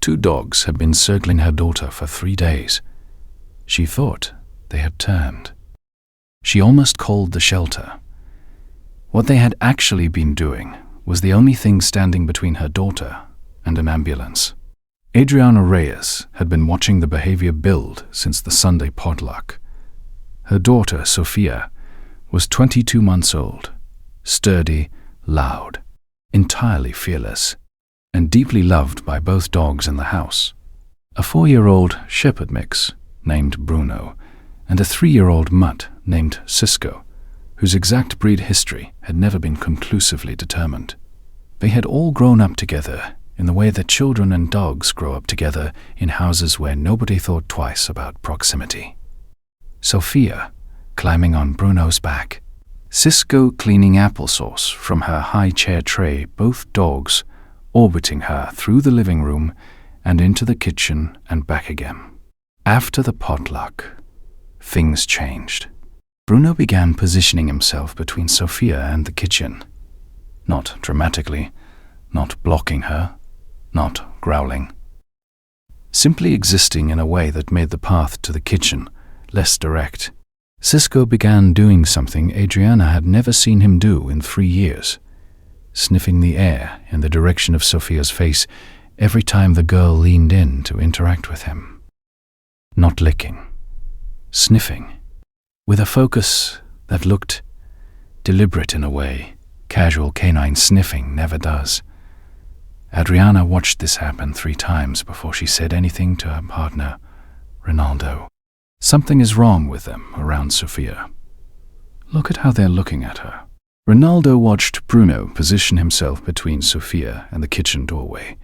2 dogs had been circling her daughter for 3 days. She thought they had turned. She almost called the shelter. What they had actually been doing was the only thing standing between her daughter and an ambulance. Adriana Reyes had been watching the behavior build since the Sunday potluck. Her daughter, Sophia, was 22 months old, sturdy, loud, entirely fearless, and deeply loved by both dogs in the house. A 4-year-old shepherd mix named Bruno and a 3-year-old mutt named Cisco, whose exact breed history had never been conclusively determined. They had all grown up together in the way that children and dogs grow up together in houses where nobody thought twice about proximity. Sophia climbing on Bruno's back, Cisco cleaning applesauce from her high chair tray, both dogs orbiting her through the living room and into the kitchen and back again. After the potluck, things changed. Bruno began positioning himself between Sophia and the kitchen. Not dramatically, not blocking her, not growling. Simply existing in a way that made the path to the kitchen less direct. Cisco began doing something Adriana had never seen him do in 3 years, sniffing the air in the direction of Sophia's face every time the girl leaned in to interact with him. Not licking, sniffing, with a focus that looked deliberate in a way casual canine sniffing never does. Adriana watched this happen 3 times before she said anything to her partner, Ronaldo. Something is wrong with them around Sophia. Look at how they're looking at her. Ronaldo watched Bruno position himself between Sophia and the kitchen doorway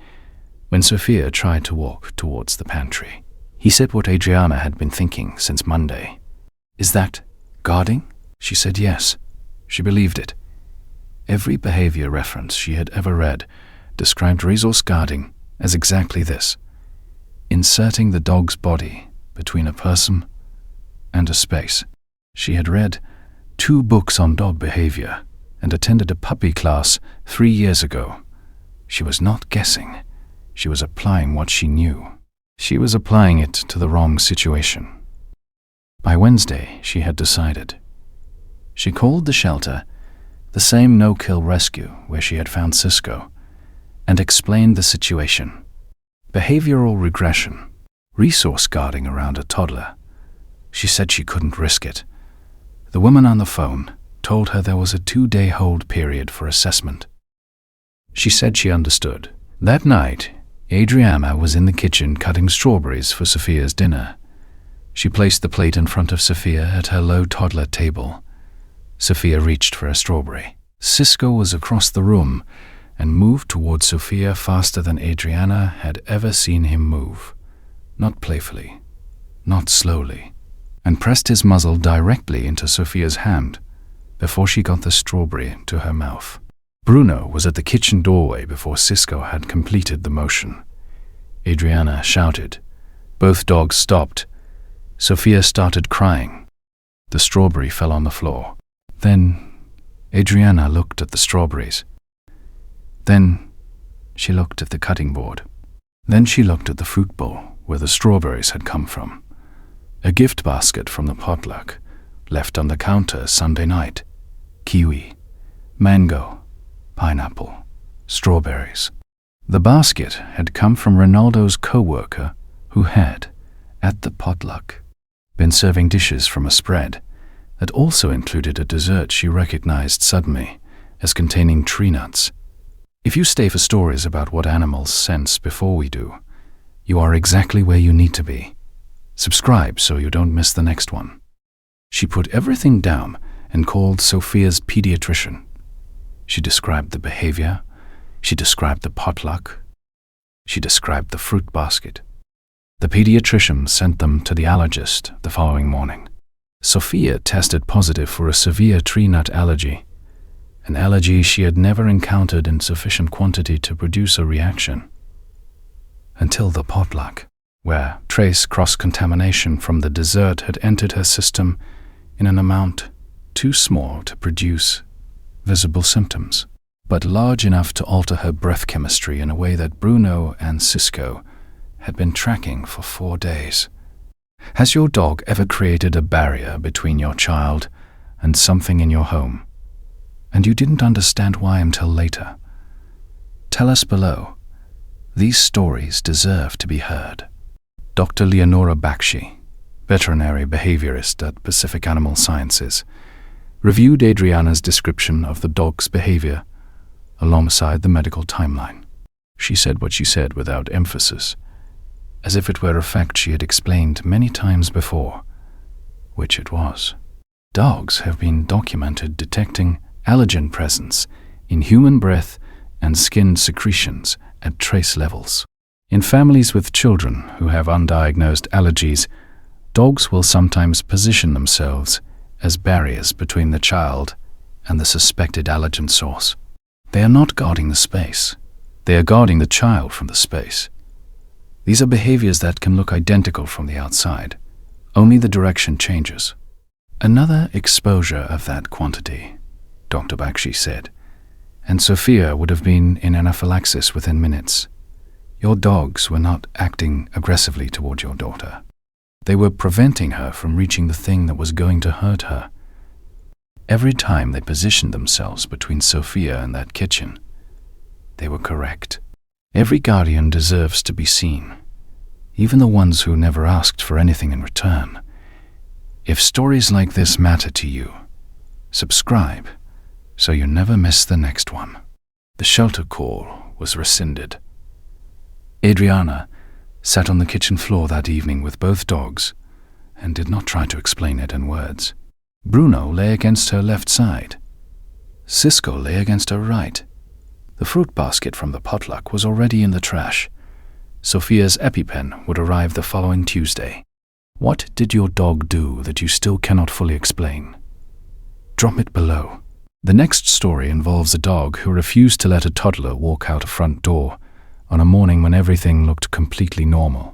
when Sophia tried to walk towards the pantry. He said what Adriana had been thinking since Monday. Is that guarding? She said yes. She believed it. Every behavior reference she had ever read described resource guarding as exactly this: inserting the dog's body between a person and a space. She had read 2 books on dog behavior and attended a puppy class 3 years ago. She was not guessing. She was applying what she knew. She was applying it to the wrong situation. By Wednesday, she had decided. She called the shelter, the same no-kill rescue where she had found Cisco, and explained the situation. Behavioral regression, resource guarding around a toddler. She said she couldn't risk it. The woman on the phone told her there was a 2-day hold period for assessment. She said she understood. That night, Adriana was in the kitchen cutting strawberries for Sophia's dinner. She placed the plate in front of Sophia at her low toddler table. Sophia reached for a strawberry. Cisco was across the room and moved towards Sophia faster than Adriana had ever seen him move. Not playfully, not slowly, and pressed his muzzle directly into Sophia's hand before she got the strawberry to her mouth. Bruno was at the kitchen doorway before Cisco had completed the motion. Adriana shouted. Both dogs stopped. Sophia started crying. The strawberry fell on the floor. Then Adriana looked at the strawberries. Then she looked at the cutting board. Then she looked at the fruit bowl where the strawberries had come from. A gift basket from the potluck, left on the counter Sunday night. Kiwi, mango, pineapple, strawberries. The basket had come from Ronaldo's co-worker who had, at the potluck, been serving dishes from a spread that also included a dessert she recognized suddenly as containing tree nuts. If you stay for stories about what animals sense before we do, you are exactly where you need to be. Subscribe so you don't miss the next one. She put everything down and called Sophia's pediatrician. She described the behavior, she described the potluck, she described the fruit basket. The pediatrician sent them to the allergist the following morning. Sophia tested positive for a severe tree nut allergy, an allergy she had never encountered in sufficient quantity to produce a reaction. Until the potluck, where trace cross-contamination from the dessert had entered her system in an amount too small to produce visible symptoms, but large enough to alter her breath chemistry in a way that Bruno and Cisco had been tracking for 4 days. Has your dog ever created a barrier between your child and something in your home, and you didn't understand why until later? Tell us below. These stories deserve to be heard. Dr. Leonora Bakshi, veterinary behaviorist at Pacific Animal Sciences, reviewed Adriana's description of the dog's behavior alongside the medical timeline. She said what she said without emphasis, as if it were a fact she had explained many times before, which it was. Dogs have been documented detecting allergen presence in human breath and skin secretions at trace levels. In families with children who have undiagnosed allergies, dogs will sometimes position themselves as barriers between the child and the suspected allergen source. They are not guarding the space. They are guarding the child from the space. These are behaviors that can look identical from the outside. Only the direction changes. Another exposure of that quantity, Dr. Bakshi said, and Sophia would have been in anaphylaxis within minutes. Your dogs were not acting aggressively toward your daughter. They were preventing her from reaching the thing that was going to hurt her. Every time they positioned themselves between Sophia and that kitchen, they were correct. Every guardian deserves to be seen, even the ones who never asked for anything in return. If stories like this matter to you, subscribe so you never miss the next one. The shelter call was rescinded. Adriana sat on the kitchen floor that evening with both dogs and did not try to explain it in words. Bruno lay against her left side. Cisco lay against her right. The fruit basket from the potluck was already in the trash. Sophia's EpiPen would arrive the following Tuesday. What did your dog do that you still cannot fully explain? Drop it below. The next story involves a dog who refused to let a toddler walk out a front door on a morning when everything looked completely normal.